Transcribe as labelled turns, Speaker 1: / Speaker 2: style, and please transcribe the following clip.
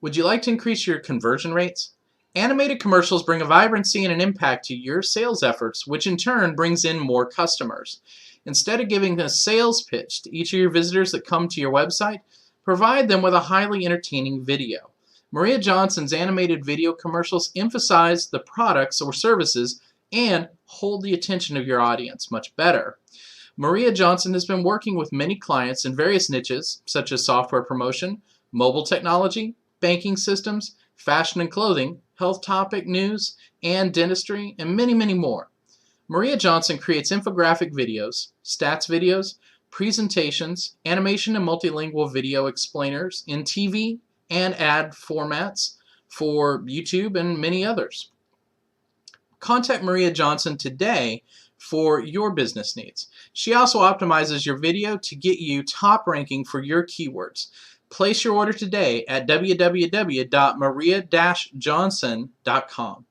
Speaker 1: Would you like to increase your conversion rates? Animated commercials bring a vibrancy and an impact to your sales efforts, which in turn brings in more customers. Instead of giving a sales pitch to each of your visitors that come to your website, provide them with a highly entertaining video. Maria Johnson's animated video commercials emphasize the products or services and hold the attention of your audience much better. Maria Johnsen has been working with many clients in various niches such as software promotion, mobile technology, banking systems, fashion and clothing, health topic news, and dentistry, and many, many more. Maria Johnsen creates infographic videos, stats videos, presentations, animation and multilingual video explainers in TV and ad formats for YouTube and many others. Contact Maria Johnsen today for your business needs. She also optimizes your video to get you top ranking for your keywords. Place your order today at www.maria-johnsen.com.